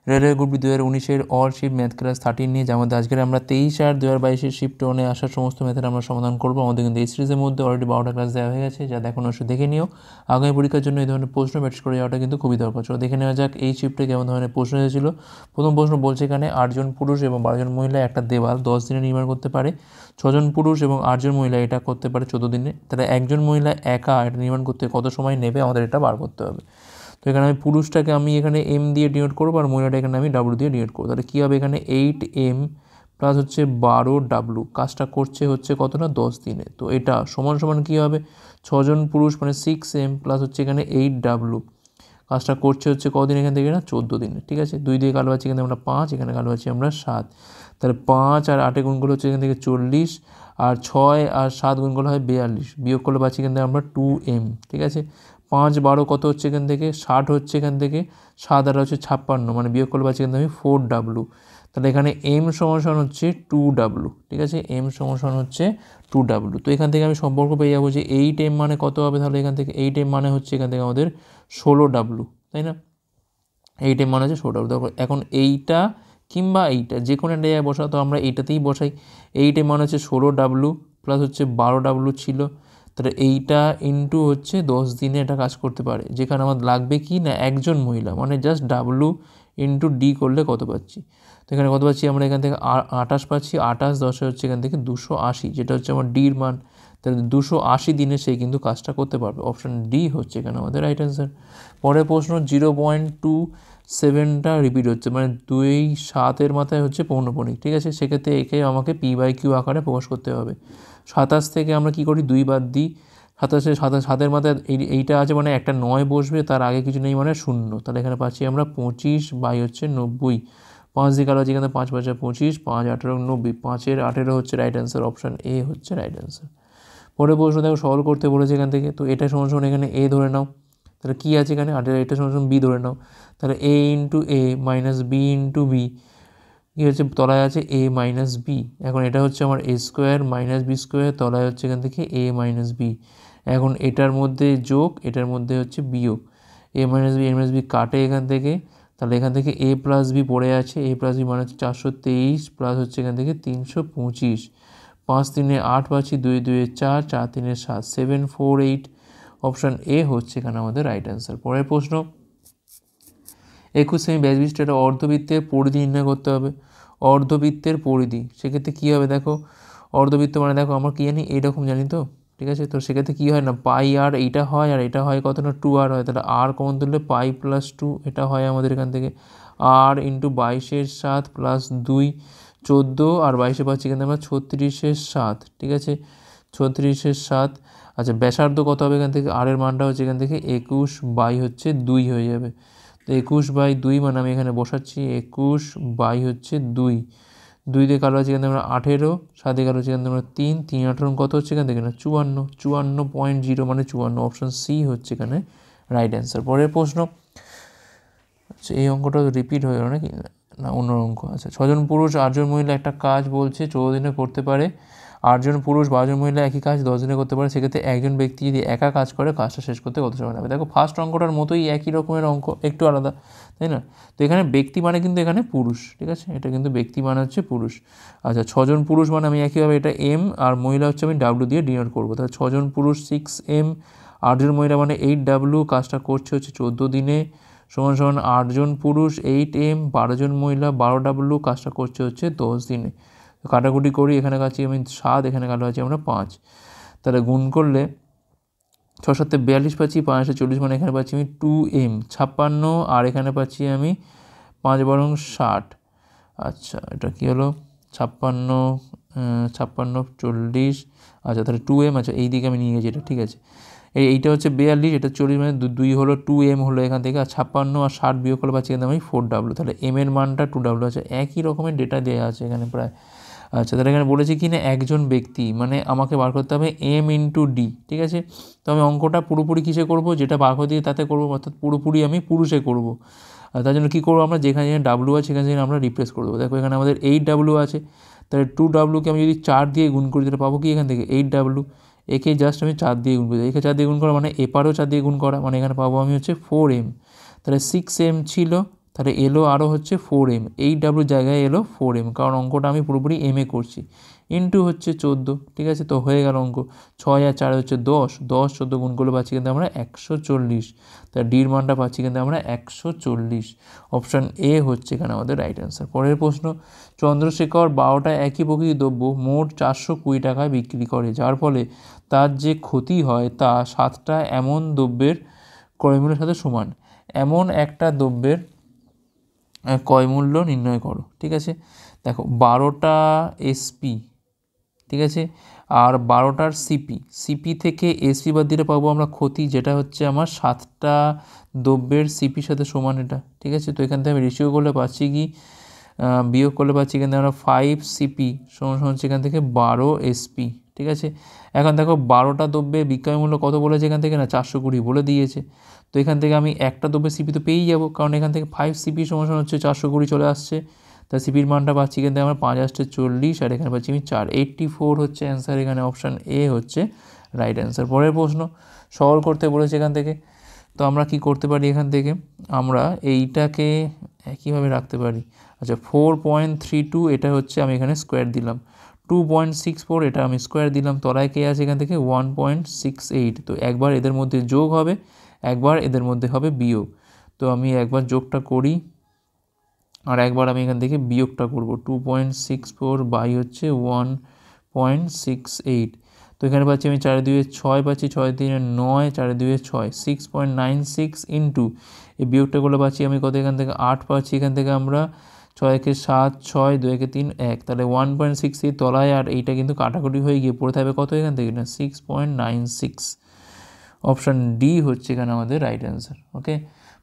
Railway group 2019-এর all shift math class 13 নিয়ে, যার মধ্যে আজকের আমরা 23/8/2022-এর শিফট 1-এ আসা সমস্ত ম্যাথের আমরা সমাধান করবো। আমাদের কিন্তু এই সিরিজের মধ্যে অলরেডি 12টা ক্লাস দেওয়া হয়ে গেছে, যা দেখুন অবশ্যই দেখে নিও। আগামী পরীক্ষার জন্য এই ধরনের প্রশ্ন প্র্যাকটিস করে যাওয়াটা কিন্তু খুবই দরকার। চলো দেখে নেওয়া যাক এই শিফটে কেমন ধরনের প্রশ্ন এসেছিল। প্রথম প্রশ্ন বলছে এখানে 8 জন পুরুষ এবং 12 জন মহিলা একটা দেওয়াল 10 দিনে নির্মাণ করতে পারে। 6 জন পুরুষ এবং 8 জন মহিলা এটা করতে পারে 14 দিনে। তাহলে একজন মহিলা একা এটা নির্মাণ করতে কত সময় নেবে, আমাদের এটা বার করতে হবে। তো এখানে আমি পুরুষটাকে আমি এখানে এম দিয়ে ডিনোট করবো, আর মহিলাটা এখানে আমি ডাব্লু দিয়ে ডিনোট করবো। তাহলে কী হবে, এখানে 8m প্লাস হচ্ছে 12w, কাজটা করছে হচ্ছে কত না 10 দিনে। তো এটা সমান সমান কী হবে, 6 জন পুরুষ মানে 6m প্লাস হচ্ছে এখানে 8w, কাজটা করছে হচ্ছে কদিন এখান থেকে না 14 দিনে। ঠিক আছে, 2 দিয়ে কালো পাচ্ছি এখানে আমরা 5, এখানে কালো পাচ্ছি আমরা 7। তাহলে 5 আর 8 গুণ করলে হচ্ছে এখান থেকে 40, আর 6 আর 7 গুণ করলে হয় 42, বিয়োগ করলে পাচ্ছি এখান থেকে আমরা 2m। ঠিক আছে, 5 12 কত হচ্ছে এখান থেকে 60 হচ্ছে এখান থেকে, 7 আর হচ্ছে 56, মানে বিয়োগ করলে পাচ্ছি এখান থেকে 4w। তাহলে এখানে m সমান হচ্ছে 2w। ঠিক আছে, m সমান হচ্ছে 2w। তো এখান থেকে আমি সম্পর্ক পেয়ে যাবো যে 8m মানে কত হবে, তাহলে এখান থেকে 8m মানে হচ্ছে এখান থেকে আমাদের 16w, তাই না? 8m মানে হচ্ছে 16w। দেখো এখন এইটা কিংবা এইটা যে কোনো একটা জায়গায় বসা, তো আমরা এইটাতেই বসাই। 8m মানে হচ্ছে 16w প্লাস হচ্ছে 12w ছিল, তাহলে এইটা ইন্টু হচ্ছে 10 দিনে এটা কাজ করতে পারে। যেখানে আমার লাগবে কি না একজন মহিলা, মানে জাস্ট w ইন্টু ডি করলে কত পাচ্ছি, তো এখানে কত পাচ্ছি আমরা এখান থেকে 28 পাচ্ছি। 28 10 হচ্ছে এখান থেকে 280, যেটা হচ্ছে আমার ডির মান। তাহলে 280 দিনে সে কিন্তু কাজটা করতে পারবে। অপশান ডি হচ্ছে এখানে আমাদের রাইট অ্যান্সার। পরের প্রশ্ন 0.27টা রিপিট হচ্ছে, মানে 2-7 মাথায় হচ্ছে পৌনঃপুনিক। ঠিক আছে, সেক্ষেত্রে একে আমাকে p/q আকারে প্রকাশ করতে হবে। 27 থেকে আমরা কি করি 2 বাদ দিই। 7-এর মাথায় এইটা আছে মানে একটা 9 বসবে, তার আগে কিছু নেই মানে 0। তাহলে এখানে পাচ্ছি আমরা 25/90। 5 দিয়ে কালো আছে এখানে 5 5 25, 5 18 90, 5-এর 18 হচ্ছে রাইট অ্যান্সার। অপশান এ হচ্ছে রাইট অ্যান্সার। পরের প্রশ্ন দেখো সলভ করতে বলেছে এখান থেকে। তো এটা সমান এখানে এ ধরে নাও, তাহলে কী আছে এখানে 8, এটা সমান বি ধরে নাও। তাহলে এ ইন্টু এ মাইনাস বি ইন্টু বি, কী হচ্ছে তলায় আছে এ মাইনাস বি। এখন এটা হচ্ছে আমার এ স্কোয়ার মাইনাস বি স্কোয়ার, তলায় হচ্ছে এখান থেকে এ মাইনাস বি। এখন এটার মধ্যে যোগ, এটার মধ্যে হচ্ছে বিয়োগ। এ মাইনাস বি কাটে এখান থেকে, তাহলে এখান থেকে এ প্লাস বি পড়ে আছে। এ প্লাস বি মানে হচ্ছে 423 প্লাস হচ্ছে এখান থেকে 325। 5 3 8 পাচ্ছি, 2 2 4, 4 3 7, 7 4 8। অপশান এ হচ্ছে এখানে আমাদের রাইট অ্যান্সার। পরের প্রশ্ন 21 সেমি ব্যাস বিশিষ্ট একটা অর্ধবৃত্তের পরিধি নির্ণয় করতে হবে। অর্ধবৃত্তের পরিধি সেক্ষেত্রে কী হবে, দেখো অর্ধবৃত্ত মানে দেখো আমরা কী জানি, এইরকম জানি তো। ঠিক আছে, তো সেক্ষেত্রে কী হয় না পাই আর এইটা হয়, আর এটা হয় কত না 2r হয়। তাহলে আর কমন তুললে পাই প্লাস 2 এটা হয় আমাদের এখান থেকে। আর ইন্টু 22-এর 7 প্লাস 2 14, আর 22-এ পাচ্ছি এখানে আমরা 36-এর 7। ঠিক আছে, 36-এর 7। আচ্ছা ব্যাসার্ধ কত হবে এখান থেকে, আর এর মানটা হচ্ছে এখান থেকে 21/2 হয়ে যাবে। তো 21/2 মানে আমি এখানে বসাচ্ছি 21 হচ্ছে 2। 2 দিয়ে কালো আছে এখান থেকে আমরা 18, 7 দিয়ে কালো হচ্ছে এখান থেকে আমরা 3, 3 18 কত হচ্ছে এখান থেকে না 54, 54.0 মানে 54। অপশান সি হচ্ছে এখানে রাইট অ্যান্সার। পরের প্রশ্ন, আচ্ছা এই অঙ্কটা রিপিট হয়ে গেল নাকি না অন্য অঙ্ক। আচ্ছা 6 জন পুরুষ 8 জন মহিলা একটা কাজ বলছে 14 দিনে করতে পারে। 8 জন পুরুষ 12 জন মহিলা একই কাজ 10 দিনে করতে পারে। সেক্ষেত্রে একজন ব্যক্তি যদি একা কাজ করে কাজটা শেষ করতে কত সময় লাগবে। দেখো ফার্স্ট অঙ্কটার মতোই একই রকমের অঙ্ক, একটু আলাদা, তাই না? তো এখানে ব্যক্তি মানে কিন্তু এখানে পুরুষ। ঠিক আছে, এটা কিন্তু ব্যক্তি মানে হচ্ছে পুরুষ। আচ্ছা 6 জন পুরুষ মানে আমি একইভাবে এটা এম, আর মহিলা হচ্ছে আমি ডাব্লু দিয়ে ডিনোট করবো। তাহলে 6 জন পুরুষ 6m, 8 জন মহিলা মানে 8w, কাজটা করছে হচ্ছে 14 দিনে। সমান 8 জন পুরুষ 8m, 12 জন মহিলা 12w, কাজটা করছে হচ্ছে 10 দিনে। তো কাটাকুটি করি, এখানে কাছে আমি 7, এখানে কাটা আছে আমরা 5। তাহলে গুণ করলে 6 7 42 পাচ্ছি, 5 40 মানে এখানে পাচ্ছি আমি 2m 56, আর এখানে পাচ্ছি আমি 5 বরং 60। আচ্ছা এটা কী হলো 56 56 40। আচ্ছা তাহলে 2m, আচ্ছা এই দিকে আমি নিয়ে গেছি এটা। ঠিক আছে, এইটা হচ্ছে 42, এটা 40 মানে 2 হলো 2m হলো এখান থেকে, আর 56 আর 60 বিয়োগ করলে পাচ্ছি এখানে আমি 4w। তাহলে m এর মানটা 2w আছে। একই রকমের ডেটা দেওয়া আছে এখানে প্রায়। আচ্ছা তাহলে এখানে বলেছি কি না একজন ব্যক্তি, মানে আমাকে বার করতে হবে m ইন্টু ডি। ঠিক আছে, তো আমি অঙ্কটা পুরোপুরি কিসে করবো, যেটা বার করে দিয়ে তাতে করবো, অর্থাৎ পুরোপুরি আমি পুরুষে করবো। আর তার জন্য কী করবো আমরা, যেখানে যেখানে ডাব্লু আছে সেখানে সেখানে আমরা রিপ্লেস করে দেবো। দেখো এখানে আমাদের 8w আছে, তাহলে 2wকে আমি যদি 4 দিয়ে গুণ করি তাহলে পাবো কি এখান থেকে 8w। একে জাস্ট আমি 4 দিয়ে গুণ করি, একে 4 দিয়ে গুণ করা মানে এপারও 4 দিয়ে গুণ করা, মানে এখানে পাবো আমি হচ্ছে 4m। তাহলে 6m ছিল, তাহলে এলো আরও হচ্ছে 4m, 8w জায়গায় এলো 4m, কারণ অঙ্কটা আমি পুরোপুরি এমে করছি, ইন্টু হচ্ছে 14, ঠিক আছে। তো হয়ে গেল অঙ্ক, 6 আর 4 হচ্ছে 10, 10 14 গুণ করলে পাচ্ছি কিন্তু আমরা 140, তার ডির মানটা পাচ্ছি কিন্তু আমরা 140। অপশান এ হচ্ছে এখানে আমাদের রাইট অ্যান্সার। পরের প্রশ্ন, চন্দ্রশেখর 12টা একই প্রকৃতির দ্রব্য মোট 420 টাকায় বিক্রি করে, যার ফলে তার যে ক্ষতি হয় তা 7টা এমন দ্রব্যের ক্রয়মূল্যের সাথে সমান। এমন একটা দ্রব্যের ক্রয় মূল্য নির্ণয় করো, ঠিক আছে। দেখো 12টা এসপি, ঠিক আছে, আর 12টার সিপি থেকে এসপি বাদ দিলে পাবো আমরা ক্ষতি, যেটা হচ্ছে আমার 7টা দ্রব্যের সিপির সাথে সমান এটা, ঠিক আছে। তো এখান থেকে আমি রেশিও করলে পাচ্ছি কি, বিয়োগ করলে পাচ্ছি এখান থেকে আমরা 5 সিপি সমান হচ্ছে এখান থেকে 12 এসপি, ঠিক আছে। এখন দেখো 12টা দ্রব্যের বিক্রয় মূল্য কত বলেছে এখান থেকে, না 420 বলে দিয়েছে। তো এখান থেকে আমি একটা দ্রব্যের সিপি তো পেয়েই যাবো, কারণ এখান থেকে 5 সিপি সমান হচ্ছে 420 চলে আসছে। তা সিপির মানটা পাচ্ছি কিন্তু আমরা 5 আসছে 40, আর এখানে পাচ্ছি আমি 4, 84 হচ্ছে অ্যান্সার। এখানে অপশান এ হচ্ছে রাইট অ্যান্সার। পরের প্রশ্ন, সরল করতে বলেছে এখান থেকে। তো আমরা কি করতে পারি, এখান থেকে আমরা এইটাকে একইভাবে রাখতে পারি। আচ্ছা 4.32 এটা হচ্ছে আমি এখানে স্কোয়ার দিলাম, 2.64 এটা আমি স্কোয়ার দিলাম, তলায় কে আছে এখান থেকে 1.68। তো একবার এদের মধ্যে যোগ হবে, একবার এদের মধ্যে হবে বিয়োগ। তো আমি একবার যোগটা করি, আর একবার আমি এখান থেকে বিয়োগটা করব। 2.64 বাই হচ্ছে 1.68। তো এখানে পাচ্ছি আমি 4 2 6 পাচ্ছি, 6 3 9, 4 2 6, 6.96 ইন্টু এই বিয়োগটা করলে পাচ্ছি আমি কত, এখান থেকে 8 পাচ্ছি, এখান থেকে আমরা 6 কে 7, 6 2 কে 3 1, তাহলে 1.68 তলায়, আর এইটা কিন্তু কাটাকুটি হয়ে গিয়ে পড়ে থাকবে কত এখান থেকে, না 6.96। অপশান ডি হচ্ছে এখানে আমাদের রাইট অ্যান্সার। ওকে,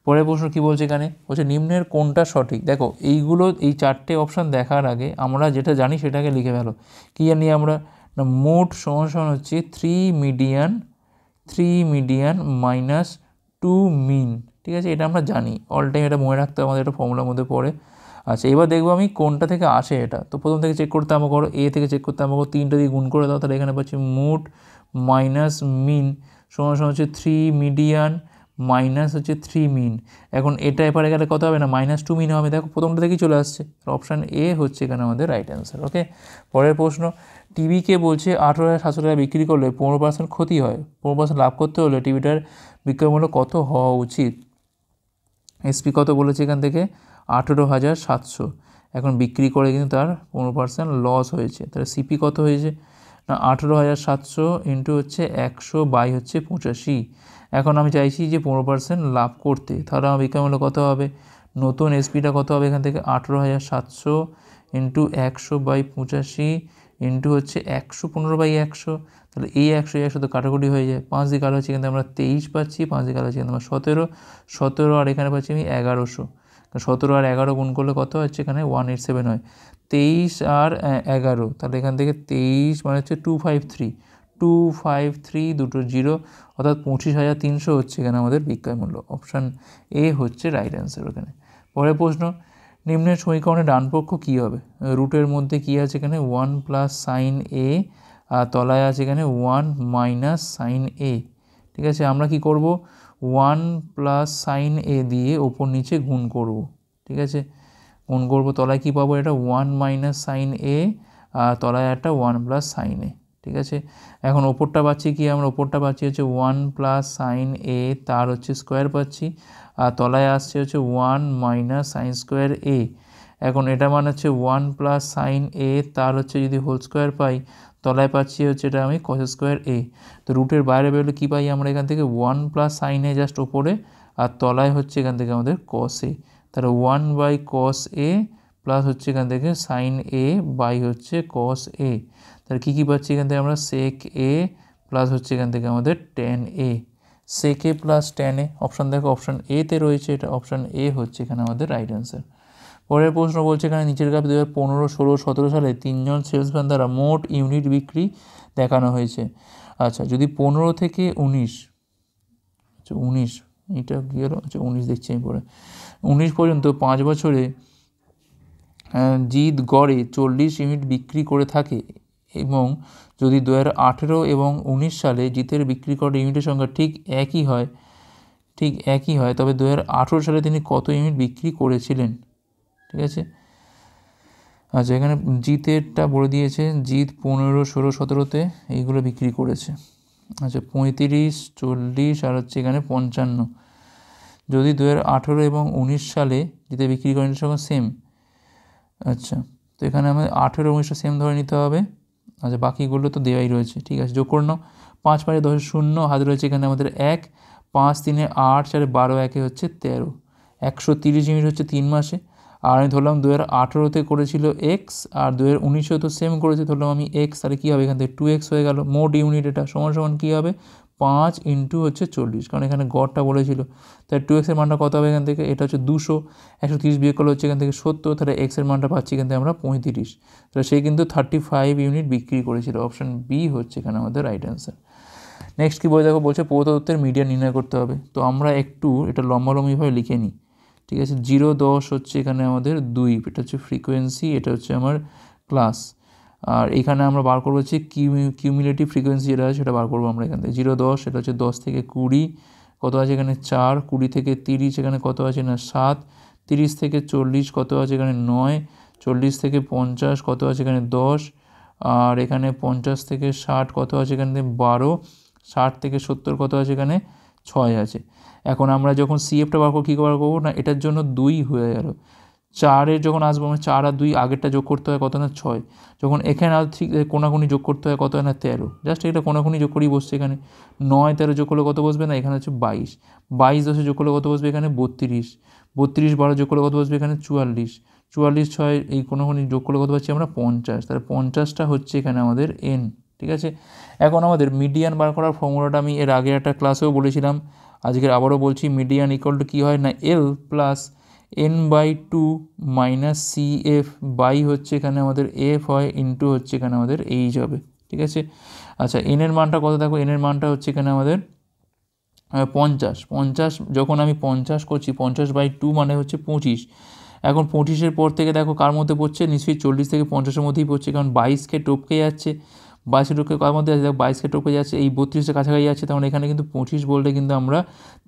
পরের প্রশ্ন কী বলছে এখানে, বলছে নিম্নের কোনটা সঠিক। দেখো এইগুলো, এই 4টে অপশান দেখার আগে আমরা যেটা জানি সেটাকে লিখে ফেলো। কী জানি আমরা, না মোট সমান হচ্ছে 3 মিডিয়ান মাইনাস 2 মিন, ঠিক আছে। এটা আমরা জানি, অল টাইম এটা মনে রাখতে আমাদের একটা ফর্মুলার মধ্যে পড়ে। আচ্ছা এবার দেখবো আমি কোনটা থেকে আসে এটা। তো প্রথম থেকে চেক করতে আমাকে করো, এ থেকে চেক করতে আমাকে 3টা দিয়ে গুণ করে দাও, তাহলে এখানে পাচ্ছি মোট মাইনাস মিন সমান হচ্ছে 3 মিডিয়ান মাইনাস হচ্ছে 3 মিন। এখন এটা এপারে গেলে কত হবে, না -2 মিন হবে। দেখো প্রথমটা থেকেই চলে আসছে, অপশান এ হচ্ছে এখানে আমাদের রাইট অ্যান্সার। ওকে, পরের প্রশ্ন, টিভিকে বলছে 18,700 টাকা বিক্রি করলে 15% ক্ষতি হয়, 15% লাভ করতে হলে টিভিটার বিক্রয় মূল্য কত হওয়া উচিত। এসপি কত বলেছে এখান থেকে, 18,700। এখন বিক্রি করে কিন্তু তার 15% লস হয়েছে, তাহলে সিপি কত হয়েছে, না 18,700 ইন্টু হচ্ছে 100 বাই হচ্ছে 85। এখন আমি চাইছি যে 15% লাভ করতে, তাহলে আমার বিক্রয় মূল্য কত হবে, নতুন এসপিটা কত হবে এখান থেকে 18,700 ইন্টু 100 বাই 85 ইন্টু হচ্ছে 115 বাই 100, তাহলে এই 100 তো কাটাকুটি হয়ে যায়, 5 দিয়ে কাটা হচ্ছে কিন্তু আমরা 23 পাচ্ছি, 5 দিয়ে কাটা হচ্ছে কিন্তু আমরা 17, আর এখানে পাচ্ছি আমি 1100। 17 আর 11 গুণ করলে কত হচ্ছে এখানে 187 হয়, 23 আর 11, তাহলে এখান থেকে 23 মানে হচ্ছে 253 দুটো 0, অর্থাৎ 25,300 হচ্ছে এখানে আমাদের বিক্রয় মূল্য। অপশান এ হচ্ছে রাইট অ্যান্সার ওখানে। পরের প্রশ্ন, নিম্নের সমীকরণে ডান পক্ষ কী হবে, রুটের মধ্যে কী আছে এখানে 1 প্লাস সাইন এ, আর তলায় আছে এখানে 1 মাইনাস সাইন এ, ঠিক আছে। আমরা কি করব, 1 প্লাস সাইন এ দিয়ে ওপর নিচে গুণ করব, ঠিক আছে। গুণ করবো, তলায় কী পাবো, এটা 1 মাইনাস সাইন এ, আর তলায় একটা 1 প্লাস সাইন এ, ঠিক আছে। এখন ওপরটা পাচ্ছি কি, আমরা ওপরটা পাচ্ছি হচ্ছে 1 প্লাস সাইন এ, তার হচ্ছে স্কোয়ার পাচ্ছি, আর তলায় আসছে হচ্ছে 1 মাইনাস সাইন স্কোয়ার এ। এখন এটা মানে হচ্ছে 1 প্লাস সাইন এ, তার হচ্ছে যদি হোল স্কোয়ার পাই, তলায় পাচ্ছি হচ্ছে এটা আমি কস স্কোয়ার এ। তো রুটের বাইরে বেরোলে কী পাই আমরা এখান থেকে 1 প্লাস সাইন এ জাস্ট ওপরে, আর তলায় হচ্ছে এখান থেকে আমাদের কস এ, তাহলে 1 বাই কস এ প্লাস হচ্ছে এখান থেকে সাইন এ বাই হচ্ছে কস এ। তাহলে কী পাচ্ছি এখান থেকে আমরা সেক এ প্লাস হচ্ছে এখান থেকে আমাদের tan A, sec A plus tan A. Option দেখো অপশান এতে রয়েছে, এটা অপশান এ হচ্ছে এখানে আমাদের রাইট অ্যান্সার। পরের প্রশ্ন বলছে এখানে নিচের গ্রাফে 2015, 16, 17 সালে 3জন সেলসম্যান দ্বারা মোট ইউনিট বিক্রি দেখানো হয়েছে। আচ্ছা যদি 15 থেকে 19, আচ্ছা 19, এটা কী হলো, আচ্ছা 19 দেখছি আমি পরে, 19 পর্যন্ত 5 বছরে জিত গড়ে 40 ইউনিট বিক্রি করে থাকে, এবং যদি 2018 এবং 19 সালে জিতের বিক্রি করা ইউনিটের সংখ্যা ঠিক একই হয়, ঠিক একই হয়, তবে 2018 সালে তিনি কত ইউনিট বিক্রি করেছিলেন, ঠিক আছে। আচ্ছা, এখানে জিতেরটা বলে দিয়েছে, জিত 15, 16, 17-তে এইগুলো বিক্রি করেছে। আচ্ছা, 35, 40 আর হচ্ছে এখানে 55। যদি 2018 এবং 19 সালে জিতে বিক্রি করেন সঙ্গে সেম। আচ্ছা, তো এখানে আমাদের 18, 19টা সেম ধরে নিতে হবে। আচ্ছা, বাকিগুলো তো দেওয়াই রয়েছে, ঠিক আছে, যোগ করে নাও। 5, 5, 10, 0, হাতে রয়েছে এখানে আমাদের 1, 5, 3, 8, 4, 12, 1 হচ্ছে 13, 130 ইউনিট হচ্ছে 3 মাসে। আর আমি ধরলাম 2018-তে করেছিল এক্স, আর 2019-এও তো সেম করেছে, ধরলাম আমি এক্স, তাহলে কী হবে এখান থেকে 2x হয়ে গেল। মোট ইউনিট এটা সমান সমান কী হবে 5 ইন্টু হচ্ছে 40, কারণ এখানে গড়টা বলেছিল, তাই 2x-এর মানটা কত হবে এখান থেকে, এটা হচ্ছে 200, 130 বিয়োগ করলে হচ্ছে এখান থেকে 70, তাহলে x-এর মানটা পাচ্ছি এখান থেকে আমরা 35। তাহলে সে কিন্তু 35 ইউনিট বিক্রি করেছিল। অপশান বি হচ্ছে এখানে আমাদের রাইট অ্যান্সার। নেক্সট কী বলে দেখো, বলছে প্রদত্তের মিডিয়ান নির্ণয় করতে হবে। তো আমরা একটু এটা লম্বালম্বিভাবে লিখে নিই, ঠিক আছে। 0, 10 হচ্ছে এখানে আমাদের 2, এটা হচ্ছে ফ্রিকোয়েন্সি, এটা হচ্ছে আমার ক্লাস। আর এখানে আমরা বার করবো হচ্ছে কিউমুলেটিভ ফ্রিকোয়েন্সি যেটা আছে সেটা বার করবো আমরা এখান থেকে। 0, 10 এটা হচ্ছে 10 থেকে 20, কত আছে এখানে 4, 20 থেকে 30 এখানে কত আছে না 7, 30 থেকে 40 কত আছে এখানে 9, 40 থেকে 50 কত আছে এখানে 10, আর এখানে 50 থেকে 60 কত আছে এখানে 12, 60 থেকে 70 কত আছে এখানে 6 আছে। এখন আমরা যখন সিএফটা বার করবো, কী বার করবো না, এটার জন্য 2 হয়ে গেল। 4-এর যখন আসবো আমরা 4 আর 2 আগেরটা যোগ করতে হয় কত না 6, যখন এখানে আর ঠিক কোনাকুনি যোগ করতে হয় কত হয় না 13, জাস্ট এটা কোনাকুনি যোগ করেই বসছে এখানে। 9, 13 যোগ করলে কত বসবে না এখানে হচ্ছে 22, 22, 10 যোগ করলে কত বসবে এখানে 32, 32, 12 যোগ করলে কত বসবে এখানে 44, 44, 6 এই কোনাকুনি যোগ করলে কত পাচ্ছি আমরা 50, তাহলে 50টা হচ্ছে এখানে আমাদের এন, ঠিক আছে। এখন আমাদের মিডিয়ান বার করার ফর্মুলাটা আমি এর আগে একটা ক্লাসেও বলেছিলাম, আজকের আবারও বলছি, মিডিয়ান ইকুয়াল টু কী হয় না L plus n/2 minus C F by হচ্ছে এখানে আমাদের এফ হয় ইন্টু হচ্ছে এখানে আমাদের এইচ হবে, ঠিক আছে। আচ্ছা, এনের মানটা কত দেখো, এনের মানটা হচ্ছে এখানে আমাদের 50, 50 যখন আমি 50 করছি, 50/2 মানে হচ্ছে 25। এখন 25-এর পর থেকে দেখো কার মধ্যে পড়ছে, নিশ্চয়ই 40 থেকে 50-এর মধ্যেই পড়ছে, কারণ 22কে টপকে যাচ্ছে, 22 টপকে কার মধ্যে আছে, 22কে টপকে যাচ্ছে, এই 32-এর কাছাকাছি যাচ্ছে, তখন এখানে কিন্তু 25 বলতে কিন্তু আমরা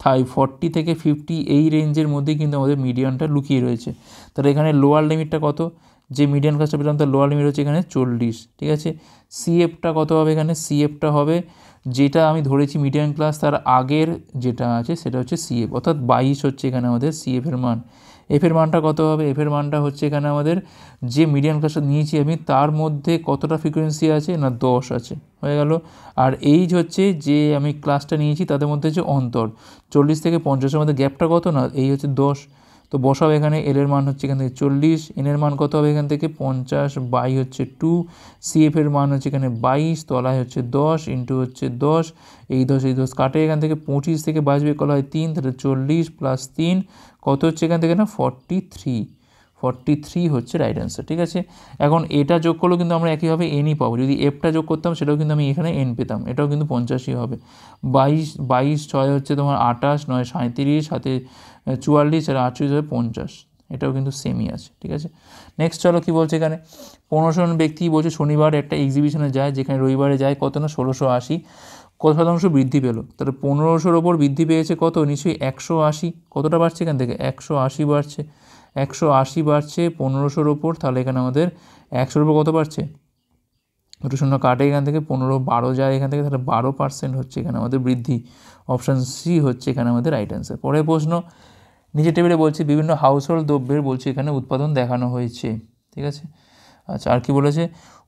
40 থেকে 50 এই রেঞ্জের মধ্যেই কিন্তু আমাদের মিডিয়ানটা লুকিয়ে রয়েছে। তাহলে এখানে লোয়ার লিমিটটা কত, যে মিডিয়ান ক্লাসটা পেলাম তার লোয়ার লিমিট হচ্ছে এখানে 40, ঠিক আছে। সিএফটা কত হবে এখানে, সিএফটা হবে যেটা আমি ধরেছি মিডিয়ান ক্লাস তার আগের যেটা আছে সেটা হচ্ছে সিএফ, অর্থাৎ 22 হচ্ছে এখানে আমাদের সিএফের মান। এফের মানটা কত হবে, এফের মানটা হচ্ছে এখানে আমাদের যে মিডিয়ান ক্লাসটা নিয়েছি আমি তার মধ্যে কতটা ফ্রিকোয়েন্সি আছে না 10 আছে, হয়ে গেল। আর এইজ হচ্ছে যে আমি ক্লাসটা নিয়েছি তাদের মধ্যে হচ্ছে অন্তর 40 থেকে 50-এর মধ্যে গ্যাপটা কত না, এই হচ্ছে 10। তো বসাও এখানে এলের মান হচ্ছে এখান থেকে 40, এনের মান কত হবে এখান থেকে 50 বাই হচ্ছে 2, সিএফের মান হচ্ছে এখানে 22, তলায় হচ্ছে 10 ইন্টু হচ্ছে 10, এই 10 কাটে এখান থেকে 25 থেকে 22 বিয়োগ করা হয় 3, তাহলে 40 প্লাস 3 কত হচ্ছে এখান থেকে না 43 হচ্ছে রাইট অ্যান্সার, ঠিক আছে। এখন এটা যোগ করলেও কিন্তু আমরা একইভাবে এনই পাবো, যদি এফটা যোগ করতাম সেটাও কিন্তু আমি এখানে এন পেতাম, এটাও কিন্তু 50ই হবে। 22, 6 হচ্ছে তোমার 28, 9, 37, সাথে 44 আর 38 হবে 50, এটাও কিন্তু সেমই আছে, ঠিক আছে। নেক্সট চলো কী বলছে এখানে, 15 জন ব্যক্তি বলছে শনিবার একটা এক্সিবিশনে যায়, যেখানে রবিবারে যায় কত না 1680, কত শতাংশ বৃদ্ধি পেলো, তাহলে 1500-র ওপর বৃদ্ধি পেয়েছে কত, নিশ্চয়ই 180, কতটা বাড়ছে এখান থেকে 180 বাড়ছে, 180 বাড়ছে 1500-র ওপর, তাহলে এখানে আমাদের 100-র ওপর কত বাড়ছে, দুটো শূন্য কাটে এখান থেকে 15, 12 যায় এখান থেকে, তাহলে 12% হচ্ছে এখানে আমাদের বৃদ্ধি। অপশান সি হচ্ছে এখানে আমাদের রাইট অ্যান্সার। পরের প্রশ্ন, নিচের টেবিলে বলছে বিভিন্ন হাউসহোল্ড দ্রব্যের বলছে এখানে উৎপাদন দেখানো হয়েছে, ঠিক আছে। আচ্ছা, আর কি বলেছে,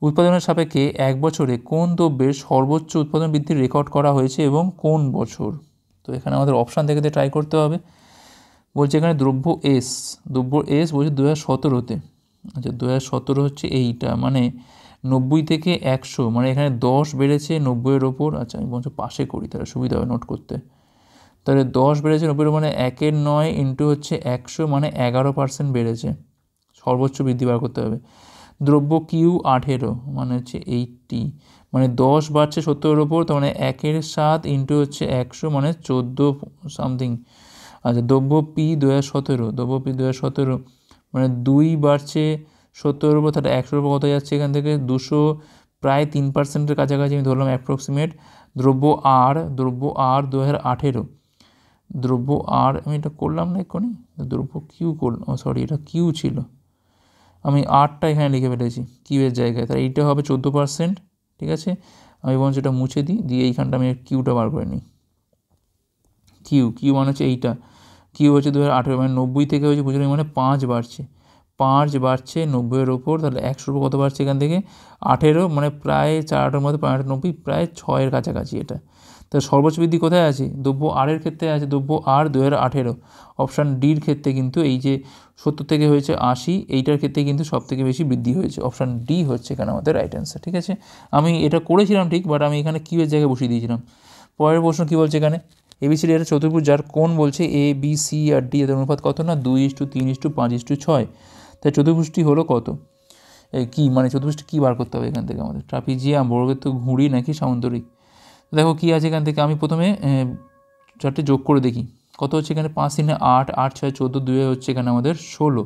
উৎপাদনের সাপেক্ষে এক বছরে কোন দ্রব্যের সর্বোচ্চ উৎপাদন বৃদ্ধির রেকর্ড করা হয়েছে এবং কোন বছর। তো এখানে আমাদের অপশান থেকে ট্রাই করতে হবে। বলছে এখানে দ্রব্য এস বলছে 2017-তে। আচ্ছা, 2017 হচ্ছে এইটা, মানে 90 থেকে 100, মানে এখানে 10 বেড়েছে 90-এর ওপর। আচ্ছা, আমি বলছি পাশে করি তাহলে সুবিধা হবে নোট করতে। তাহলে 10 বেড়েছে 90-এর, মানে 1/9 ইন্টু হচ্ছে 100, মানে 11% বেড়েছে, সর্বোচ্চ বৃদ্ধি বার করতে হবে। দ্রব্য কিউ 18, মানে হচ্ছে 80, মানে 10 বাড়ছে 70-এর ওপর, তার মানে 1/7 ইন্টু হচ্ছে 100, মানে 14 সামথিং। আচ্ছা, দ্রব্য পি 2017, মানে 2 বাড়ছে 70-এর উপর, তাহলে 100-এর উপর কত যাচ্ছে এখান থেকে 200, প্রায় 3%-এর কাছাকাছি আমি ধরলাম অ্যাপ্রক্সিমেট। দ্রব্য আর 2018, দ্রব্য আর আমি এটা করলাম না এক্ষুনি, দ্রব্য কিউ করলাম, সরি এটা কিউ ছিল, আমি আরটা এখানে লিখে ফেলেছি কিউয়ের জায়গায়, তাহলে এইটা হবে 14%। ঠিক আছে, আমি বলছি এটা মুছে দিই, দিয়ে এইখানটা আমি কিউটা বার করে নিই। কিউ মানে হচ্ছে এইটা, কিউ হচ্ছে 2018, মানে 90 থেকে হচ্ছে বুঝলেন মানে 5 বাড়ছে, 5 বাড়ছে 90-এর ওপর, তাহলে 100-র উপর কত বাড়ছে এখান থেকে 18, মানে প্রায় 4-8-এর মধ্যে 5-90, প্রায় 6-এর কাছাকাছি এটা। তো সর্বোচ্চ বৃদ্ধি কোথায় আছে? দ্রব্য আরের ক্ষেত্রে আছে, দ্রব্য আর 2018। অপশান ডির ক্ষেত্রে কিন্তু এই যে 70 থেকে হয়েছে 80, এইটার ক্ষেত্রে কিন্তু সব থেকে বেশি বৃদ্ধি হয়েছে। অপশান ডি হচ্ছে এখানে আমাদের রাইট অ্যান্সার। ঠিক আছে, আমি এটা করেছিলাম ঠিক, বাট আমি এখানে কিউয়ের জায়গায় বসিয়ে দিয়েছিলাম। পরের প্রশ্ন কী বলছে এখানে, এবিসিডি একটা চতুর্ভুজ যার কোণ বলছে A B C R D, এদের অনুপাত কত না 2:3:5:6। তাই চতুর্ভুজটি হলো কত? কি মানে চতুর্ভুজটি কী বার করতে হবে এখান থেকে আমাদের? ট্রাপিজিয়াম, বর্গক্ষেত্র, ঘুড়ি নাকি সামন্তরিক? দেখো কী আছে এখান থেকে, আমি প্রথমে চারটে যোগ করে দেখি কত হচ্ছে এখানে। 5 3 8, 8 6 14, 2 হচ্ছে এখানে আমাদের 16।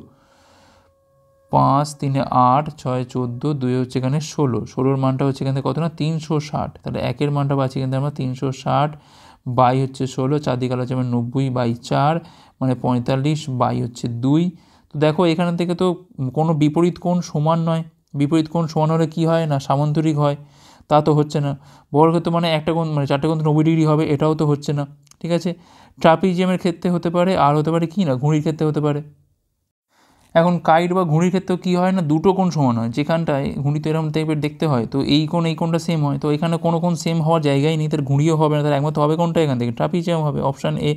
5 3 8 6 14, 2 হচ্ছে এখানে 16, 16-এর মানটা হচ্ছে এখান থেকে কত না 360। তাহলে একের মানটা পাচ্ছি এখান থেকে আমরা 360, বাই হচ্ছে 16, 4 দিকে আলো হচ্ছে আমার 90/4, মানে 45, বাই হচ্ছে 2। তো দেখো এখান থেকে তো কোনো বিপরীত কোণ সমান নয়, বিপরীত কোণ সমান হলে কী হয় না সামান্তরিক হয়, তা তো হচ্ছে না। বর্গক্ষেত্র মানে একটা কোণ মানে চারটে কোণ 90 ডিগ্রি হবে, এটাও তো হচ্ছে না। ঠিক আছে, ট্রাপিজিয়ামের ক্ষেত্রে হতে পারে, আর হতে পারে কি না ঘুড়ির ক্ষেত্রে হতে পারে। এখন কাইট বা ঘুড়ির ক্ষেত্রেও কী হয় না দুটো কোণ সমান হয়, যেখানটায় ঘুড়িতে এরকম টাইপের দেখতে হয়, তো এই কোণটা সেম হয়, তো এখানে কোনো কোণ সেম হওয়ার জায়গায় নেই, তার ঘুড়িও হবে না, তার একমাত্র হবে কোনটা এখান থেকে ট্রাপিজিয়াম হবে। Option A.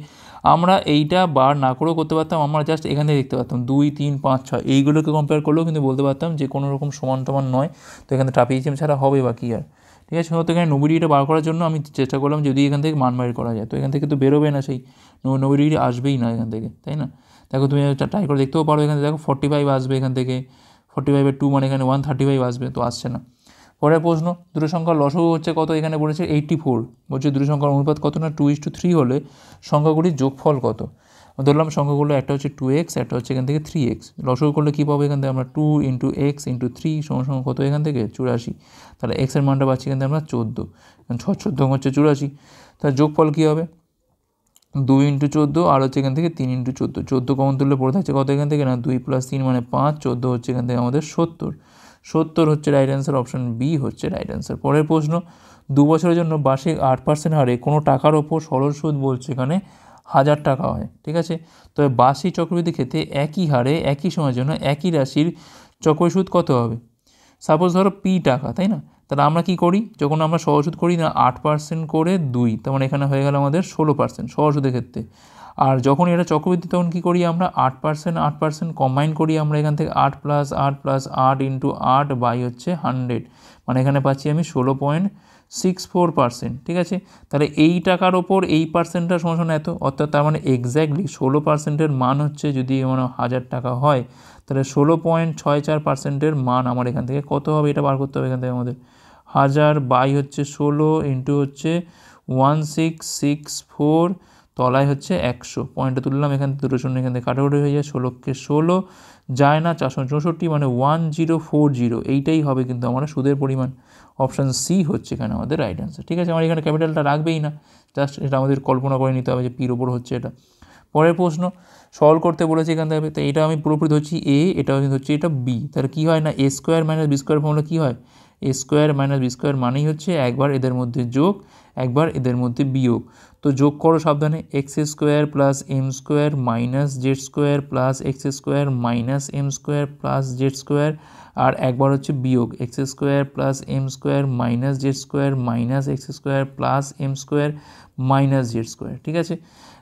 আমরা এইটা বার না করেও করতে পারতাম, আমরা জাস্ট এখান থেকে দেখতে পারতাম 2 3 5 6 এইগুলোকে কম্পেয়ার করলেও কিন্তু বলতে পারতাম যে কোনো রকম সমান টমান নয়, তো এখানে ট্রাপিজিয়াম ছাড়া হবে বা কী আর। ঠিক আছে, তো এখানে 90 ডিগ্রিটা বার করার জন্য আমি চেষ্টা করলাম যদি এখান থেকে মান বের করা যায়, তো এখান থেকে তো বেরোবে না, সেই 90 ডিগ্রি আসবেই না এখান থেকে, তাই না? দেখো তুমি ট্রাই করে দেখতেও পারো, এখানে দেখো 45 আসবে এখান থেকে, 45/2 মানে এখানে 135 আসবে, তো আসছে না। পরের প্রশ্ন, দুটো সংখ্যার লসগু হচ্ছে কত, এখানে বলেছে 84, বলছে দুটো সংখ্যার অনুপাত কত না 2:3 হলে সংখ্যাগুলির যোগফল কত। ধরলাম সংখ্যাগুলো একটা হচ্ছে 2x, একটা হচ্ছে এখান থেকে 3x, লসগু করলে কী পাবো এখান থেকে আমরা 2 × x × 3 সমান কত এখান থেকে 84, তাহলে x এর মানটা পাচ্ছি এখান থেকে আমরা 14, 6 14 হচ্ছে 84, তাহলে যোগফল কী হবে 2 × 14 আর হচ্ছে এখান থেকে 3 × 14, 14 কমন তুললে পড়ে থাকছে কত এখান থেকে না 2 + 3 মানে 5, 14 হচ্ছে এখান থেকে আমাদের 70, 70 হচ্ছে রাইট অ্যান্সার। অপশান বি হচ্ছে রাইট অ্যান্সার। পরের প্রশ্ন, 2 বছরের জন্য বার্ষিক 8% হারে কোনো টাকার ওপর সরল সুদ বলছে এখানে 1000 টাকা হয়। ঠিক আছে, তবে বার্ষিক চক্রবৃদ্ধি ক্ষেত্রে একই হারে একই সময়ের জন্য একই রাশির চক্রবৃদ্ধি সুদ কত হবে। সাপোজ ধরো পি টাকা, তাই না, তাহলে আমরা কি করি যখন আমরা সহজ সুদ করি না 8% করে 2, তার মানে এখানে হয়ে গেল আমাদের 16% সহজ সুদের ক্ষেত্রে। আর যখন এটা চক্রবৃদ্ধি তখন কী করি আমরা 8% 8% কম্বাইন করি আমরা এখান থেকে 8 + 8 + 8 × 8 বাই হচ্ছে 100, মানে এখানে পাচ্ছি আমি 16.64%। ঠিক আছে, তাহলে এই টাকার ওপর এই পার্সেন্টটা সমান এত, অর্থাৎ তার মানে এক্স্যাক্টলি 16%-এর মান হচ্ছে যদি মানে 1000 টাকা হয়, তাহলে 16.64%-এর মান আমার এখান থেকে কত হবে এটা বার করতে হবে এখান থেকে আমাদের। 1000 বাই হচ্ছে 16 ইন্টু হচ্ছে 1664, তলায় হচ্ছে 100, পয়েন্টটা তুললাম এখান থেকে, দুটো শূন্য এখান থেকে কাটাকুটি হয়ে যায়, 16কে 16 যায় না 464, মানে 1040, এইটাই হবে কিন্তু আমার সুদের পরিমাণ। অপশান সি হচ্ছে এখানে আমাদের রাইট অ্যান্সার। ঠিক আছে, আমার এখানে ক্যাপিটালটা রাখবেই না, জাস্ট এটা আমাদের কল্পনা করে নিতে হবে যে পির ওপর হচ্ছে এটা। পরের প্রশ্ন, সলভ করতে বলেছে এখান থেকে, তো এটা আমি পুরোপুরি ধরছি এ, এটাও কিন্তু হচ্ছে এটা বি, তাহলে কী হয় না a² - b² ফর্মুলা কী হয়, a² - b² মানেই হচ্ছে একবার এদের মধ্যে যোগ একবার এদের মধ্যে বিয়োগ, তো যোগ করো সাবধানে, x² + m² - z² + x² - m² + z², আর একবার হচ্ছে বিয়োগ x² + m² - z² - x² + m² - z²। ঠিক আছে,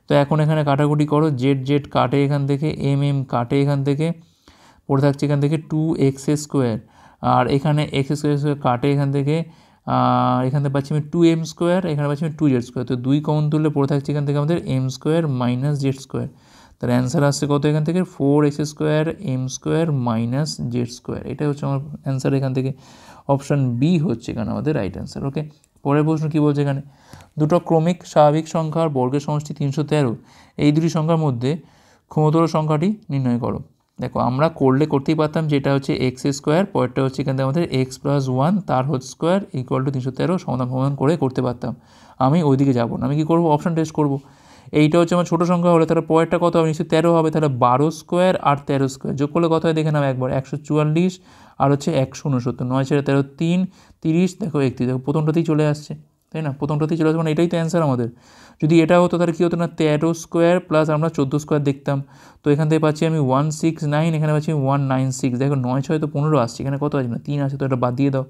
তো এখন এখানে কাটাকুটি করো, জেড জেড কাটে এখান থেকে, এম এম কাটে এখান থেকে, পড়ে থাকছে এখান থেকে 2x², আর এখানে x² কাটে এখান থেকে, এখান থেকে পাচ্ছি আমি 2m², এখানে পাচ্ছি আমি 2z², তো 2 কমন তুললে পড়ে থাকছে এখান থেকে আমাদের m² - z², তার অ্যান্সার আসছে কত এখান থেকে 4x² m² - z², এটাই হচ্ছে আমার অ্যান্সার এখান থেকে। অপশান বি হচ্ছে এখানে আমাদের রাইট অ্যান্সার। ওকে, পরের প্রশ্ন কী বলছে এখানে, দুটো ক্রমিক স্বাভাবিক সংখ্যার বর্গের সমষ্টি 313, এই দুটি সংখ্যার মধ্যে ক্ষমতর সংখ্যাটি নির্ণয় করো। দেখো আমরা করতেই পারতাম যে এটা হচ্ছে x², পরেরটা হচ্ছে এখান থেকে আমাদের x + 1 তার হোল স্কোয়ার = 313, সমাধান করে করতে পারতাম। আমি ওইদিকে যাব না, আমি কী করবো অপশান টেস্ট করব। এইটা হচ্ছে আমার ছোটো সংখ্যা হলে তাহলে পরেরটা কত হবে, নিশ্চয়ই 13 হবে। তাহলে 12 স্কোয়ার আর 13 স্কোয়ার যোগ করলে কত হয় দেখে নাও একবার, 144 আর হচ্ছে 169, 9 × 13 3, 30, দেখো 31, দেখো প্রথমটাতেই চলে আসছে, তাই না? প্রথমটাতেই চলে আসবে, মানে এটাই তো অ্যান্সার আমাদের। যদি এটা হতো তাহলে কী হতো না, 13 স্কোয়ার প্লাস আমরা 14 স্কোয়ার দেখতাম। তো এখান থেকে পাচ্ছি আমি 169, এখানে পাচ্ছি 196, দেখো 9 6 তো 15 আসছে, এখানে কত আছে না 3 আছে, তো এটা বাদ দিয়ে দাও।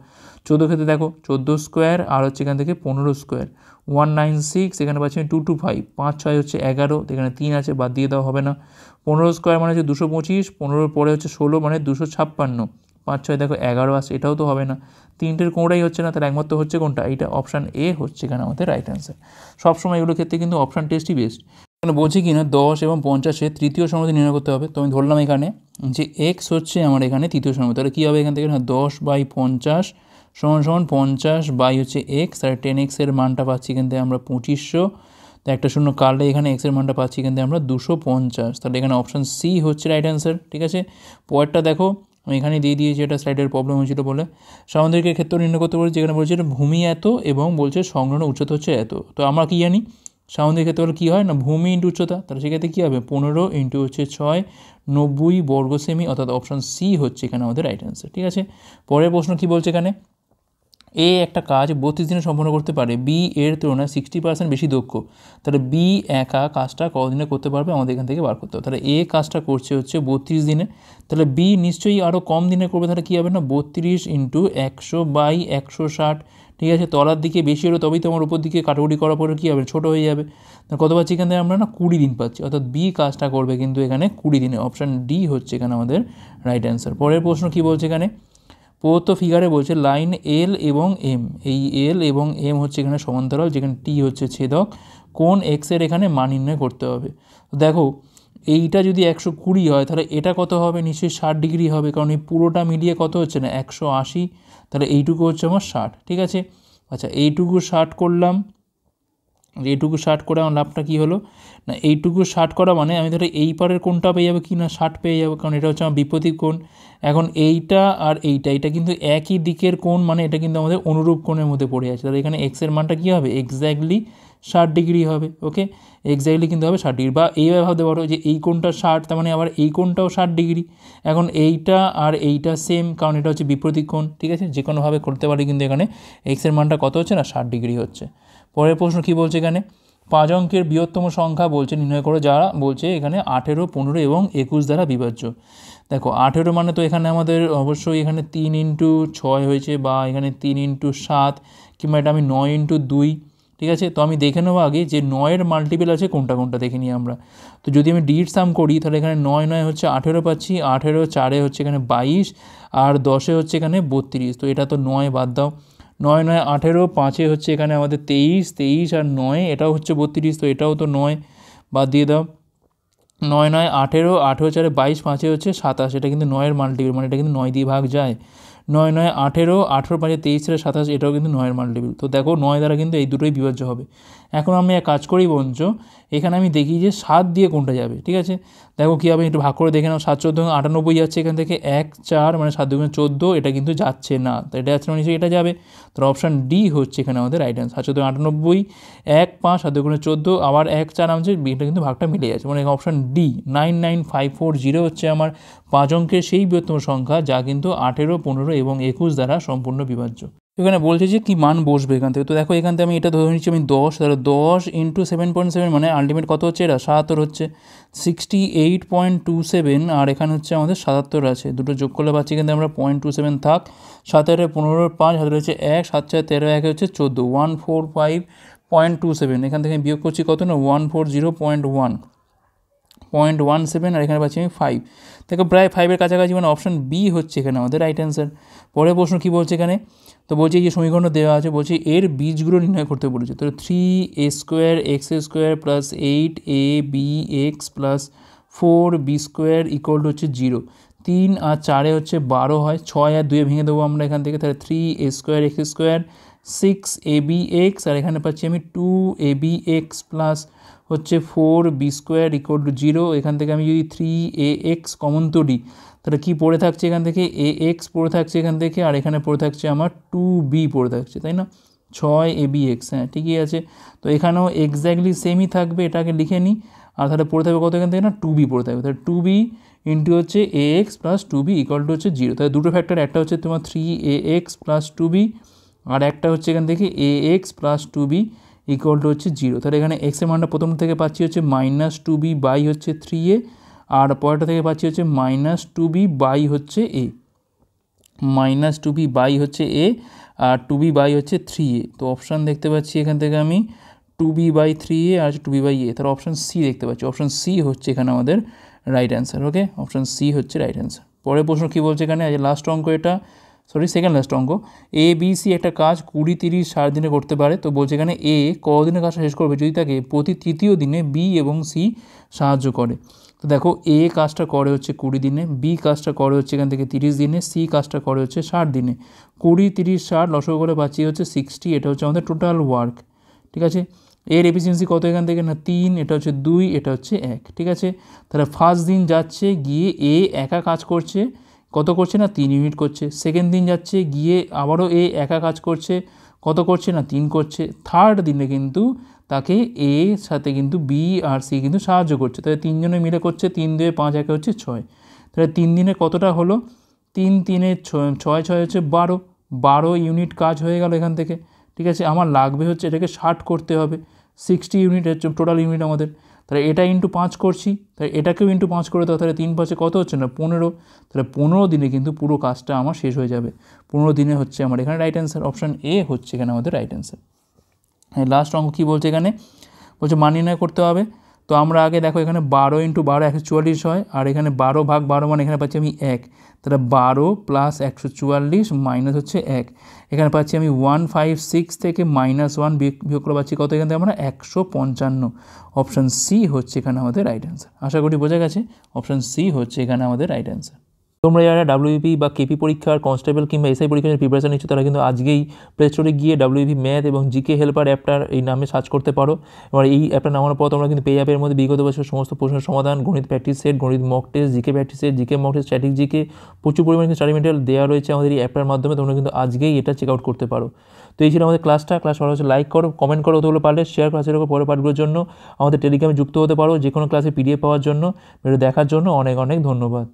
14 ক্ষেত্রে দেখো 14 স্কোয়ার আর হচ্ছে এখান থেকে 15 স্কোয়ার, 196, এখানে পাচ্ছি আমি 225, 5 6 হচ্ছে 11, তো এখানে 3 আছে, বাদ দিয়ে দেওয়া হবে না। 15 স্কোয়ার মানে হচ্ছে 225, 15 পরে হচ্ছে 16 মানে 256, 5 6 দেখো 11 আসছে, এটাও তো হবে না। তিনটের কোনোটাই হচ্ছে না, তাহলে একমাত্র হচ্ছে কোনটা, এইটা অপশান এ হচ্ছে এখানে আমাদের রাইট অ্যান্সার। সবসময় এগুলোর ক্ষেত্রে কিন্তু অপশান টেস্টই বেস্ট। এখানে বলছি কি না 10 এবং 50-এর তৃতীয় সমানুপাতি নির্ণয় করতে হবে। তো আমি ধরলাম এখানে যে এক্স হচ্ছে আমার এখানে তৃতীয় সমানুপাতি, তাহলে কী হবে এখান থেকে না 10/50 = 50 বাই হচ্ছে এক্স, আর 10x এর মানটা পাচ্ছি এখান থেকে আমরা 2500, তো একটা শূন্য কাটলে এখানে এক্সের মানটা পাচ্ছি এখান থেকে আমরা 250, তাহলে এখানে অপশান সি হচ্ছে রাইট অ্যান্সার। ঠিক আছে, পরেরটা দেখো আমি এখানে দিয়ে দিয়েছি, এটা স্লাইডের প্রবলেম হয়েছিল বলে। সামুদ্রিকের ক্ষেত্র নির্ণয় করতে বলেছি, যেখানে বলছে ভূমি এত এবং বলছে সংলগ্ন উচ্চতা হচ্ছে এত। তো আমরা কী জানি সামুদ্রিক ক্ষেত্রে বলে কী হয় না, ভূমি ইন্টু উচ্চতা, তাহলে সেক্ষেত্রে কী হবে 15 ইন্টু হচ্ছে 6, 90 বর্গ সেমি, অর্থাৎ অপশান সি হচ্ছে এখানে আমাদের রাইট অ্যান্সার। ঠিক আছে, পরের প্রশ্ন কী বলছে এখানে, এ একটা কাজ 32 দিনে সম্পন্ন করতে পারে, বি এর তুলনায় 60% বেশি দক্ষ, তাহলে বি একা কাজটা কতদিনে করতে পারবে আমাদের এখান থেকে বার করতে হবে। তাহলে এ কাজটা করছে হচ্ছে 32 দিনে, তাহলে বি নিশ্চয়ই আরও কম দিনে করবে, তাহলে কী হবে না 32 ইন্টু 100/160। ঠিক আছে, তলার দিকে বেশি হলো তবেই তো আমার উপর দিকে কাটাকুটি করার পরে কী হবে ছোটো হয়ে যাবে, কত পাচ্ছি এখান থেকে আমরা না 20 দিন পাচ্ছি, অর্থাৎ বি কাজটা করবে কিন্তু এখানে 20 দিনে, অপশান ডি হচ্ছে এখানে আমাদের রাইট অ্যান্সার। পরের প্রশ্ন কী বলছে এখানে, প্রদত্ত ফিগারে বলছে লাইন এল এবং এম, এই এল এবং এম হচ্ছে এখানে সমান্তরাল, যেখানে টি হচ্ছে ছেদক, কোণ এক্সের এখানে মান নির্ণয় করতে হবে। তো দেখো এইটা যদি 120 হয় তাহলে এটা কত হবে, নিশ্চয়ই 60 ডিগ্রি হবে, কারণ এই পুরোটা মিলিয়ে কত হচ্ছে না 180, তাহলে এইটুকু হচ্ছে আমার 60। ঠিক আছে, আচ্ছা এইটুকু 60 করলাম, এইটুকু 60 করে আমার লাভটা কী হলো না, এইটুকু 60 করা মানে আমি ধরো এই পারের কোণটা পেয়ে যাবো কি না 60 পেয়ে যাবো, কারণ এটা হচ্ছে আমার বিপরীত কোণ। এখন এইটা আর এইটা কিন্তু একই দিকের কোণ, মানে এটা কিন্তু আমাদের অনুরূপ কোণের মধ্যে পড়ে আছে, তাহলে এখানে এক্সের মানটা কী হবে এক্স্যাক্টলি 60 ডিগ্রি হবে। ওকে, এক্স্যাক্টলি কিন্তু হবে 60 ডিগ্রি, বা এইভাবে ভাবতে পারো যে এই কোণটা 60, তার মানে আবার এই কোণটাও 60 ডিগ্রি। এখন এইটা আর এইটা সেম, কারণ এটা হচ্ছে বিপরীত কোণ। ঠিক আছে, যে কোনোভাবে করতে পারি, কিন্তু এখানে এক্সের মানটা কত হচ্ছে না 60 ডিগ্রি হচ্ছে। পরের প্রশ্ন কী বলছে এখানে, 5 অঙ্কের বৃহত্তম সংখ্যা বলছে নির্ণয় করো, যারা বলছে এখানে 18, 15 এবং 21 দ্বারা বিভাজ্য। দেখো 18 মানে তো এখানে আমাদের অবশ্যই এখানে 3 × 6 হয়েছে, বা এখানে 3 × 7, কিংবা এটা আমি 9 × 2। ঠিক আছে, তো আমি দেখে নেবো আগে যে 9-এর মাল্টিপল আছে কোনটা কোনটা দেখে নিই আমরা। তো যদি আমি ডির সাম করি তাহলে এখানে 9 9 হচ্ছে 18 পাচ্ছি, 18 4-এ হচ্ছে এখানে 22, আর 10-এ হচ্ছে এখানে 32, তো এটা তো 9 বাদ দাও, 9 9 18, 5-এ হচ্ছে এখানে আমাদের 23, 23 আর 9 এটাও হচ্ছে 32, তো এটাও তো 9 বাদ দিয়ে দাও। 9 9 18, 18 4-এ 22, 5-এ হচ্ছে 27, এটা কিন্তু 9-এর মাল্টিপল, মানে এটা কিন্তু 9 দিয়ে ভাগ যায়। 9 9 18, 18 5-এ 23, 27, এটাও কিন্তু 9-এর মাল্টিপল। তো দেখো 9 দ্বারা কিন্তু এই দুটোই বিভাজ্য হবে। এখন আমি এক কাজ করি বঞ্চ, এখানে আমি দেখি যে 7 দিয়ে কোনটা যাবে। ঠিক আছে, দেখো কী হবে একটু ভাগ করে দেখে নাও, 7 14 98 যাচ্ছে এখান থেকে, 1 4 মানে 7 2 14, এটা কিন্তু যাচ্ছে না, তো এটা যাচ্ছে মানে এটা যাবে, তো অপশান ডি হচ্ছে এখানে আমাদের রাইট অ্যান্সার। 7 14 98, 1 5 7 2 14, আবার 1 4 নামছে, এটা কিন্তু ভাগটা মিলে যাচ্ছে, মানে অপশান ডি 99540 হচ্ছে আমার 5 অঙ্কের সেই বৃহত্তম সংখ্যা, যা কিন্তু 18, 15 এবং 21 দ্বারা সম্পূর্ণ বিভাজ্য। এখানে বলছে যে কী মান বসবে এখান থেকে, তো দেখো এখান থেকে আমি এটা ধরে নিচ্ছি আমি 10, তাহলে 10 × 7.7 মানে আলটিমেট কত হচ্ছে, এটা 77 হচ্ছে, 68.27, আর এখানে হচ্ছে আমাদের 77 আছে, দুটো যোগ করলে পাচ্ছি কিন্তু আমরা 0.27 থাক, 7 15 5, হাতে হচ্ছে 1, 7 4 13, 1 হচ্ছে 14, 145.27, এখান থেকে বিয়োগ করছি কত না 140.17, আর এখানে পাচ্ছি আমি 5, দেখো প্রায় 5-এর কাছাকাছি, মানে অপশান বি হচ্ছে এখানে আমাদের রাইট অ্যান্সার। পরের প্রশ্ন কী বলছে এখানে, তো বলছি যে সমীকরণ দেওয়া আছে, বলছি এর বীজগুলো নির্ণয় করতে বলেছে, তো 3a² x² + 8abx + 4b² = হচ্ছে 0, 3 আর 4-এ হচ্ছে 12 হয়, 6 আর 2-এ ভেঙে দেবো আমরা এখান থেকে, তাহলে 3a² x², 6abx, আর এখানে পাচ্ছি আমি 2abx + হচ্ছে 4b² = 0, এখান থেকে আমি যদি 3ax কমন তুলি তাহলে কী পড়ে থাকছে এখান থেকে ax পড়ে থাকছে এখান থেকে, আর এখানে পড়ে থাকছে আমার 2b পড়ে থাকছে, তাই না? 6abx, হ্যাঁ ঠিকই আছে। তো এখানেও এক্স্যাক্টলি সেমই থাকবে, এটাকে লিখে নিই। আর তাহলে পড়ে থাকবে কত এখান থেকে না 2b পড়ে থাকবে, তাহলে 2b ইন্টু হচ্ছে ax plus 2b equal to হচ্ছে 0। তাহলে দুটো ফ্যাক্টর, একটা হচ্ছে তোমার 3ax প্লাস 2b আর একটা হচ্ছে এখান থেকে ax plus 2b equal to হচ্ছে 0। তাহলে এখানে এক্সের মানটা প্রথম থেকে পাচ্ছি হচ্ছে -2b বাই হচ্ছে 3a, আর পরেরটা থেকে পাচ্ছি হচ্ছে -2b বাই হচ্ছে a, -2b বাই হচ্ছে a আর 2b বাই হচ্ছে 3a। তো অপশান দেখতে পাচ্ছি এখান থেকে আমি 2b বাই 3a আর 2b বাই a, তাহলে অপশান সি দেখতে পাচ্ছি। অপশান সি হচ্ছে এখানে আমাদের right answer. Okay, option C হচ্ছে রাইট অ্যান্সার। পরের প্রশ্ন কী বলছে এখানে, লাস্ট অঙ্ক এটা, সেকেন্ড লাস্ট অঙ্ক। এ বি সি একটা কাজ 20, 30, 60 দিনে করতে পারে। তো বলছে এখানে এ কদিনে কাজটা শেষ করবে যদি তাকে প্রতি তৃতীয় দিনে বি এবং সি সাহায্য করে। তো দেখো এ কাজটা করে হচ্ছে 20 দিনে, বি কাজটা করে হচ্ছে এখান থেকে 30 দিনে, সি কাজটা করে হচ্ছে 60 দিনে। 20, 30, 60 লসগু করে পাচ্ছি হচ্ছে 60, এটা হচ্ছে আমাদের টোটাল ওয়ার্ক। ঠিক আছে, এর এফিসিয়েন্সি কত এখান থেকে না 3, এটা হচ্ছে 2, এটা হচ্ছে 1। ঠিক আছে, তাহলে ফার্স্ট দিন যাচ্ছে গিয়ে এ একা কাজ করছে, কত করছে না 3 ইউনিট করছে। সেকেন্ড দিন যাচ্ছে গিয়ে আবারও এ একা কাজ করছে, কত করছে না 3 করছে। থার্ড দিনে কিন্তু তাকে এ সাথে কিন্তু বি আর সি কিন্তু সাহায্য করছে, তাহলে 3 জনে মিলে করছে, 3, 2, 5, 1 হচ্ছে 6। তাহলে 3 দিনে কতটা হলো, 3, 3, 6, 6 হচ্ছে 12 ইউনিট কাজ হয়ে গেল এখান থেকে। ঠিক আছে, আমার লাগবে হচ্ছে এটাকে 60 করতে হবে, 60 ইউনিট হচ্ছে টোটাল ইউনিট আমাদের। তাহলে এটা ইন্টু 5 করছি, তাহলে এটাকেও ইন্টু 5 করে দাও, তাহলে 3 5 কত হচ্ছে না 15। তাহলে 15 দিনে কিন্তু পুরো কাজটা আমার শেষ হয়ে যাবে। 15 দিনে হচ্ছে আমার এখানে রাইট অ্যান্সার। অপশান এ হচ্ছে এখানে আমাদের রাইট অ্যান্সার। লাস্ট অঙ্ক কী বলছে এখানে, বলছে মান নির্ণয় করতে হবে। তো আমরা আগে দেখো এখানে 12 ইন্টু 12 144 হয়, আর এখানে 12 ভাগ 12 মানে এখানে পাচ্ছি আমি 1, তাহলে 12 প্লাস 144 মাইনাস হচ্ছে 1, এখানে পাচ্ছি আমি 156 থেকে -1 বিয়োগ করে পাচ্ছি কত এখান থেকে আমরা 155। অপশান সি হচ্ছে এখানে আমাদের রাইট অ্যান্সার। আশা করি বোঝা গেছে, অপশান সি হচ্ছে এখানে আমাদের রাইট অ্যান্সার। তোমরা যারা ডাব্লিউবিপি বা কেপি পরীক্ষার, কনস্টেবল কিংবা এসআই পরীক্ষার প্রিপারেশন নিচ্ছ তারা কিন্তু আজকেই প্লে স্টোরে গিয়ে ডাব্লিউবিপি ম্যাথ এবং জিকে হেল্পার অ্যাপটার এই নামে সার্চ করতে পারো। এবার এই অ্যাপটা নামানোর পর তোমরা কিন্তু পেয়ে অ্যাপের মধ্যে বিগত বছর সমস্ত প্রশ্নের সমাধান, গণিত প্র্যাকটিস সেট, গণিত mock test, GK practice set, GK mock test, static GK, প্রচুর পরিমাণে স্টাডি মেটেরিয়াল দেওয়া রয়েছে আমাদের এই অ্যাপটার মাধ্যমে। তোমরা কিন্তু আজকেই এটা চেক আউট করতে পারো। তো এই ছিল আমাদের ক্লাস ভালো হচ্ছে লাইক করো, কমেন্ট করো, ওগুলো পারলে শেয়ার ক্লাসের উপর পরের পার্টগুলোর জন্য আমাদের টেলিগ্রামে যুক্ত হতে পারো যে কোনো ক্লাসে পিডিএফ পাওয়ার জন্য। ভিডিও দেখার জন্য অনেক অনেক ধন্যবাদ।